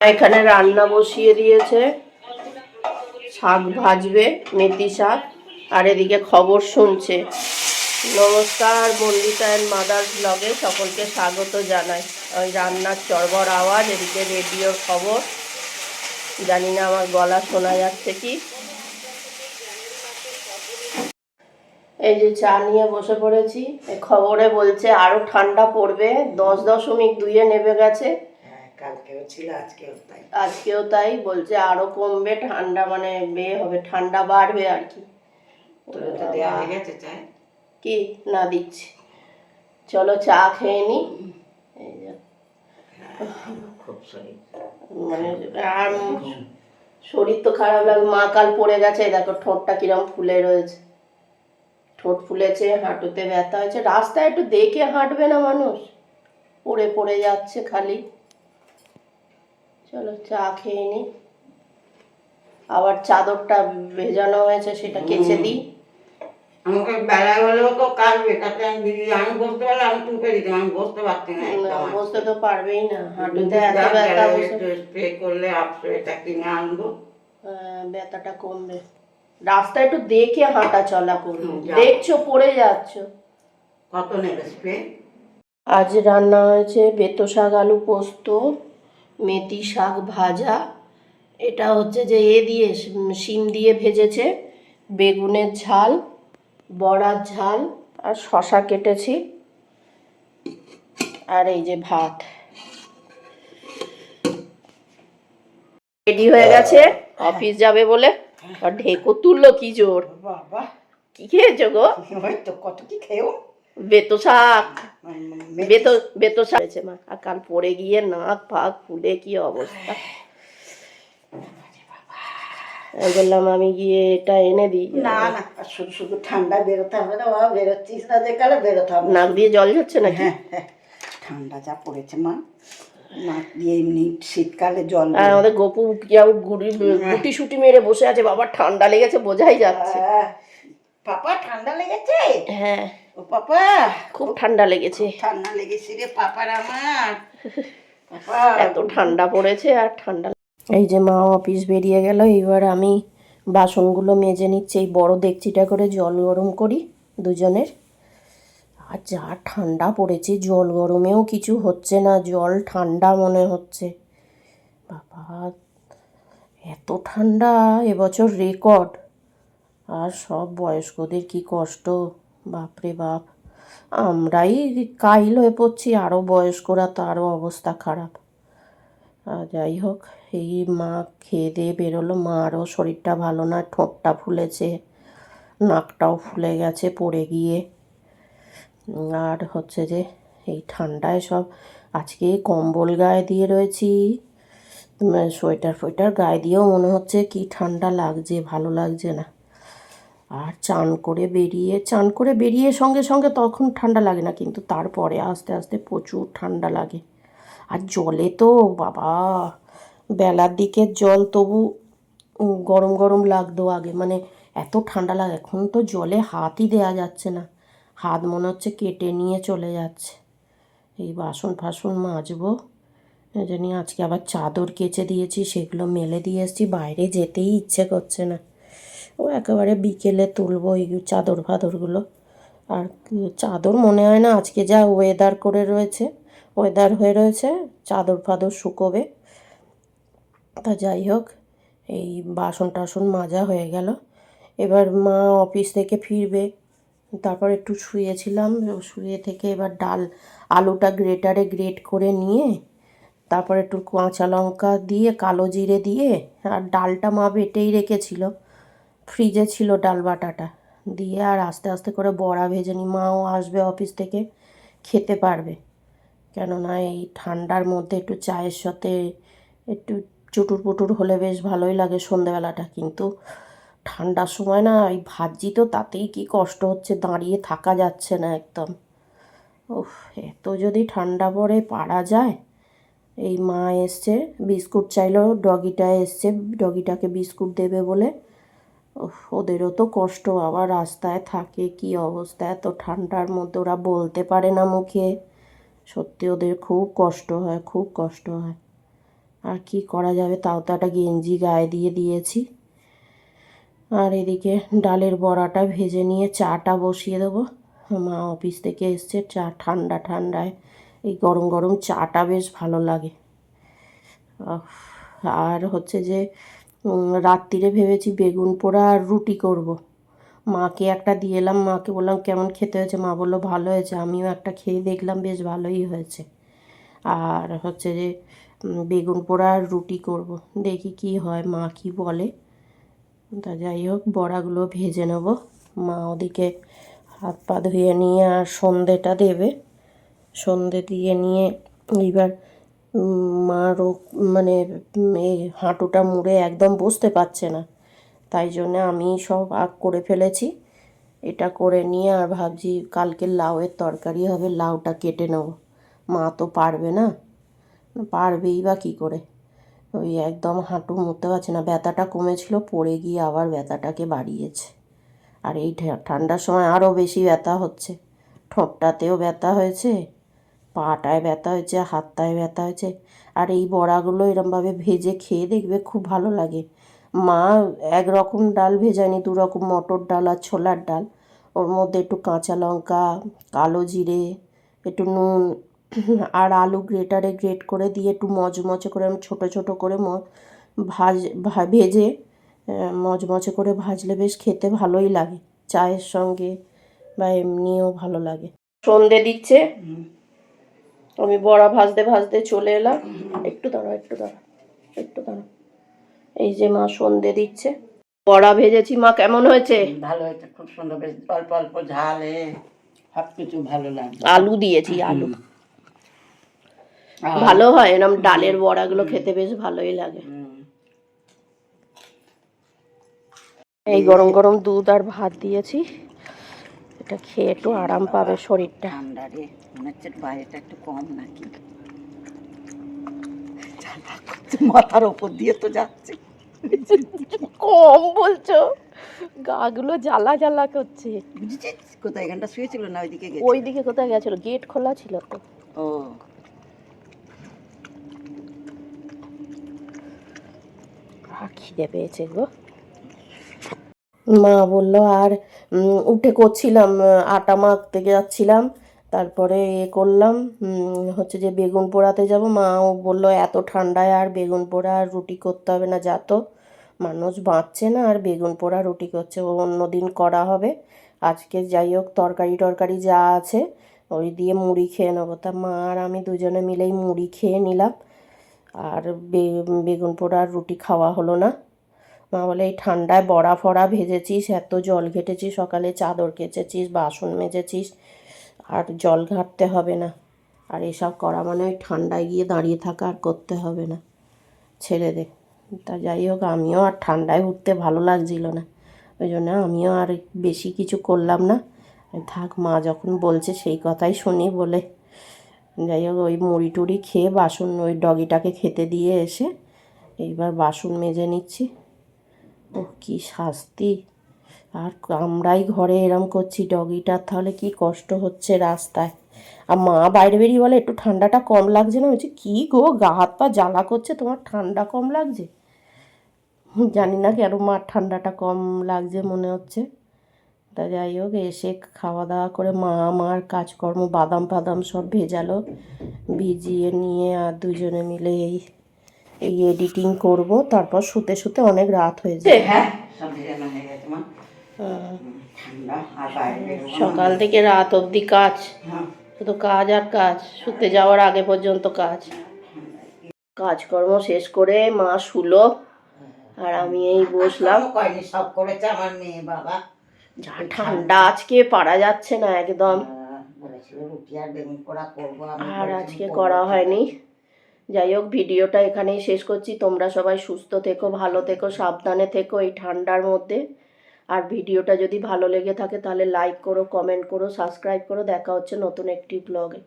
এখানে রান্না বসিয়ে দিয়েছে, শাক ভাজবে, মেথি শাক। আর এদিকে খবর শুনছে। নমস্কার, মন্দিতা এন্ড মাদার্স ব্লগে সকলকে স্বাগত জানাই। ওই রান্নার চড়বড় আওয়াজ, এদিকে রেডিওর খবর। জানি না আমার গলা শোনা যাচ্ছে কি। এই যে চা নিয়ে বসে পড়েছি। খবরে বলছে আরো ঠান্ডা পড়বে, 10.2-এ নেমে গেছে। কালকেও ছিল, আজকেও তাই বলছে, আরো কমবে ঠান্ডা, মানে হবে, ঠান্ডা বাড়বে আর কি। কি না দিচ্ছি, চলো চা খেয়ে নি। মানে আর শরীর তো খারাপ লাগে, মা কাল পড়ে গেছে, দেখো ঠোঁটটা কিরম ফুলে রয়েছে, ঠোঁট ফুলেছে, হাঁটুতে ব্যথা হয়েছে। রাস্তায় একটু দেখে হাঁটবে না মানুষ, পড়ে পড়ে যাচ্ছে খালি। চলো চা খেয়ে নি। আবার চাদরটা ভেজানো হয়েছে, সেটা কেচে দিই। আমাকে বেলা হলেও তো কাটবে, তাতে আমি বসতে পারলে আমি টুকে দিতাম, আমি বসতে পারছি না। বসতে তো পারবেই না, হাঁটুতে এত ব্যথা। স্প্রে করলে এটা কিনে আনবো, ব্যথাটা কমবে। রাস্তায় একটু দেখে হাঁটা চলা করবে, দেখছো পড়ে যাচ্ছ। কত নেবে স্প্রে? আজ রান্না হয়েছে বেতো শাক, আলু পোস্ত, মেথি শাক ভাজা। এটা হচ্ছে যে দিয়ে শিম দিয়ে ভেজেছে, বেগুনের ঝাল, বড়ার ঝাল, আর শশা কেটেছি। আর এই যে ভাত রেডি হয়ে গেছে, অফিস যাবে বলে। আর ঢেকো তুললো কি জোর। বাবা, কি খেয়েছো গো? তো কত কি খেয়েও। বেতো শাক, বেতো শাক হয়েছে মা। আর কাল পড়ে গিয়ে নাক ফাক ফুলে কি অবস্থা। বললাম আমি গিয়ে এটা এনে দিই। না না, শুধু শুধু ঠান্ডা বেরোতে হবে না বাবা, বেরোচ্ছিস না যে কালে বেরোতে হবে। নাক দিয়ে জল যাচ্ছে নাকি? হ্যাঁ, ঠান্ডা যা পড়েছে মা, নাক দিয়ে এমনি শীতকালে জল। আর আমাদের গপু গুটি সুটি মেরে বসে আছে, বাবা ঠান্ডা লেগেছে বোঝাই যাচ্ছে। পাপা ঠান্ডা লেগেছে? হ্যাঁ ও পাপা, খুব ঠান্ডা লেগেছে। ঠান্ডা লেগেছে রে পাপার আমার। এত ঠান্ডা পড়েছে আর ঠান্ডা। এই যে মা অফিস বেরিয়ে গেল, এবার আমি বাসনগুলো মেজে নিচ্ছি। এই বড় ডেকচিটা করে জল গরম করি দুজনের। আর যা ঠান্ডা পড়েছে, জল গরমেও কিছু হচ্ছে না, জল ঠান্ডা মনে হচ্ছে। বাবা এত ঠান্ডা, এবছর রেকর্ড। আর সব বয়স্কদের কি কষ্ট, বাপরে বাপ। আমরাই কাইল হয়ে পড়ছি, আরও বয়স্করা তো আরও অবস্থা খারাপ। যাই হোক, এই মা খেয়ে দিয়ে বেরোলো। মারও শরীরটা ভালো না, ঠোঁটটা ফুলেছে, নাকটাও ফুলে গেছে পড়ে গিয়ে। আর হচ্ছে যে এই ঠান্ডায় সব আজকে কম্বল গায়ে দিয়ে রয়েছি, সোয়েটার ফোয়েটার গায়ে দিয়েও মনে হচ্ছে কি ঠান্ডা লাগছে, ভালো লাগছে না। আর চান করে বেরিয়ে সঙ্গে সঙ্গে তখন ঠান্ডা লাগে না, কিন্তু তারপরে আস্তে আস্তে প্রচুর ঠান্ডা লাগে। আর জলে তো বাবা, বেলার দিকের জল তবু গরম গরম লাগতো আগে, মানে এত ঠান্ডা লাগে। এখন তো জলে হাতই দেয়া যাচ্ছে না, হাত মনে হচ্ছে কেটে নিয়ে চলে যাচ্ছে। এই বাসন ফাসন মাজবো, জানি আজকে আবার চাদর কেচে দিয়েছি, সেগুলো মেলে দিয়ে এসেছি। বাইরে যেতেই ইচ্ছে করছে না, ও একেবারে বিকেলে তুলবো এই চাদর ফাদরগুলো। আর চাদর মনে হয় না, আজকে যা ওয়েদার হয়ে রয়েছে, চাদর ফাদর শুকোবে। তা যাই হোক, এই বাসন টাসন মাজা হয়ে গেল। এবার মা অফিস থেকে ফিরবে, তারপর একটু শুয়েছিলাম, শুয়ে থেকে এবার আলুটা গ্রেটারে গ্রেট করে নিয়ে, তারপর একটু কাঁচা লঙ্কা দিয়ে, কালো জিরে দিয়ে, আর ডালটা মা বেটেই রেখেছিল, ফ্রিজে ছিল ডাল বাটাটা দিয়ে, আর আস্তে আস্তে করে বড়া ভেজে নিই। মাও আসবে অফিস থেকে, খেতে পারবে। কেননা এই ঠান্ডার মধ্যে একটু চায়ের সাথে একটু চুটুর পুটুর হলে বেশ ভালোই লাগে সন্ধেবেলাটা। কিন্তু ঠান্ডার সময় না এই ভাজি তো তাতেই কি কষ্ট হচ্ছে, দাঁড়িয়ে থাকা যাচ্ছে না একদম। উফ, এত যদি ঠান্ডা পড়ে পারা যায়। এই মা এসছে, বিস্কুট চাইলো, ডগিটা এসছে, ডগিটাকে বিস্কুট দেবে বলে। ওদেরও তো কষ্ট, আবার রাস্তায় থাকে, কি অবস্থা এত ঠান্ডার মধ্যে, ওরা বলতে পারে না মুখে। সত্যি ওদের খুব কষ্ট হয়, খুব কষ্ট হয়। আর কি করা যাবে, তাও তো একটা গেঞ্জি গায়ে দিয়ে দিয়েছি। আর এদিকে ডালের বড়াটা ভেজে নিয়ে চাটা বসিয়ে দেবো। মা অফিস থেকে এসছে, চা ঠান্ডা ঠান্ডায় এই গরম গরম চাটা বেশ ভালো লাগে। আর হচ্ছে যে রাত্রিরে ভেবেছি বেগুন পোড়া আর রুটি করব। মাকে একটা দিয়ে এলাম, মাকে বললাম কেমন খেতে হয়েছে, মা বললো ভালো হয়েছে। আমিও একটা খেয়ে দেখলাম, বেশ ভালোই হয়েছে। আর হচ্ছে যে বেগুন পোড়া আর রুটি করব, দেখি কি হয়, মা কি বলে। তা যাই হোক, বড়াগুলো ভেজে নেব। মা ওদিকে হাত পা ধুয়ে নিয়ে আর সন্ধেটা দেবে, সন্ধে দিয়ে নিয়ে এইবার মারও মানে এই হাঁটুটা মুড়ে একদম বসতে পারছে না, তাই জন্য আমি সব আগ করে ফেলেছি। এটা করে নিয়ে আর ভাবছি কালকে লাউয়ের তরকারি হবে, লাউটা কেটে নেব। মা তো পারবে না, পারবেই বা কী করে, ওই একদম হাঁটু মুড়তে পারছে না। ব্যথাটা কমেছিল, পড়ে গিয়ে আবার ব্যথাটাকে বাড়িয়েছে। আর এই ঠান্ডার সময় আরও বেশি ব্যথা হচ্ছে, ঠোঁটটাতেও ব্যথা হয়েছে, পাটায় ব্যথা হয়েছে, হাতটায় ব্যথা হয়েছে। আর এই বড়াগুলো এরমভাবে ভেজে খেয়ে দেখবে, খুব ভালো লাগে। মা একরকম ডাল ভেজায়নি, দু রকম, মটর ডাল আর ছোলার ডাল, ওর মধ্যে একটু কাঁচা লঙ্কা, কালো জিরে, একটু নুন আর আলু গ্রেটারে গ্রেট করে দিয়ে একটু মচমচে করে আমি ছোটো ছোটো করে ভেজে মচমচে করে ভাজলে বেশ খেতে ভালোই লাগে, চায়ের সঙ্গে বা এমনিও ভালো লাগে। সন্ধে দিচ্ছে, আমি বড়া ভাজতে ভাজতে চলে এলাম। একটু দাঁড়াও, একটু দাঁড়াও, একটু দাঁড়াও। এই যে মা সন্ধে দিচ্ছে, বড়া ভেজেছি। মা কেমন হয়েছে? ভালো হয়েছে, খুব সুন্দর, বেশ অল্প অল্প ঝালে সব কিছু ভালো লাগছে। আলু দিয়েছি, আলু ভালো হয় এরম ডালের বড়াগুলো খেতে বেশ ভালোই লাগে। এই গরম গরম দুধ আর ভাত দিয়েছি, এটা খেয়ে একটু আরাম পাবে শরীরটা। ঠান্ডা রে, মনে হচ্ছে বাইরেটা একটু কম নাকি, মাথার ওপর দিয়ে তো যাচ্ছে। কম বলছো, গাগুলো জ্বালা জ্বালা করছে। বুঝেছিস কোথায়, এখানটা শুয়েছিল না ওইদিকে গেছে? ওইদিকে কোথায় গেছিল, গেট খোলা ছিল তো। ও খিদে পেয়েছে গো। মা বললো আর উঠে করছিলাম, আটা মাখতে যাচ্ছিলাম, তারপরে করলাম হচ্ছে যে বেগুন পোড়াতে যাব। মাও বললো এত ঠান্ডায় আর বেগুন পোড়া আর রুটি করতে হবে না, যা তো মানুষ বাঁচছে না আর বেগুন পোড়া রুটি করছে, ও অন্য দিন করা হবে। আজকে যাই হোক তরকারি টরকারি যা আছে ওই দিয়ে মুড়ি খেয়ে নেবো। তা মা আর আমি দুজনে মিলেই মুড়ি খেয়ে নিলাম, আর বেগুন পোড়া আর রুটি খাওয়া হলো না। মা বলে এই ঠান্ডায় বড়া ফড়া ভেজেছিস, এত জল ঘেটেছিস, সকালে চাদর কেচেছিস, বাসন মেজেছিস, আর জল ঘাটতে হবে না, আর এসব করা মানে ওই ঠান্ডায় গিয়ে দাঁড়িয়ে থাকা আর করতে হবে না, ছেড়ে দে। তা যাই হোক, আমিও আর ঠান্ডায় উঠতে ভালো লাগছিল না, ওই জন্য আমিও আর বেশি কিছু করলাম না। থাক, মা যখন বলছে সেই কথাই শুনি বলে যাই হোক ওই মুড়ি টুড়ি খেয়ে বাসন, ওই ডগিটাকে খেতে দিয়ে এসে এইবার বাসন মেজে নিচ্ছি। ও কি শাস্তি, আর আমরাই ঘরে এরম করছি, ডগিটার তাহলে কি কষ্ট হচ্ছে রাস্তায়। আর মা বাইরে বেরিয়ে বলে একটু ঠান্ডাটা কম লাগছে না, বলছি কী গো, গা হাত পা জ্বালা করছে, তোমার ঠান্ডা কম লাগছে? জানি না কেন মার ঠান্ডাটা কম লাগছে মনে হচ্ছে। তা যাই হোক, এসে খাওয়া দাওয়া করে মা আমার কাজকর্ম বাদাম ফাদাম সব ভেজালো, ভিজিয়ে নিয়ে আর দুজনে মিলে এই এডিটিং করব, তারপর শুতে শুতে অনেক রাত হয়ে যায়। হ্যাঁ, সব ভেজানো হয়ে গেছে মা। ঠান্ডা আর বাইরে সকাল থেকে রাত অবধি কাজ, শুধু কাজ আর কাজ, শুতে যাওয়ার আগে পর্যন্ত কাজ। কাজকর্ম শেষ করে মা শুলো, আর আমি এই বসলাম। সব করেছে আমার মেয়ে বাবা, যা ঠান্ডা আজকে পারা যাচ্ছে না একদম, বলেছিল রুটি আর বেগুন পোড়া করবো, আর আজকে করা হয়নি। যাই হোক, ভিডিওটা এখানেই শেষ করছি। তোমরা সবাই সুস্থ থেকো, ভালো থেকো, সাবধানে থেকো এই ঠান্ডার মধ্যে। আর ভিডিওটা যদি ভালো লেগে থাকে তাহলে লাইক করো, কমেন্ট করো, সাবস্ক্রাইব করো। দেখা হচ্ছে নতুন একটি ব্লগে।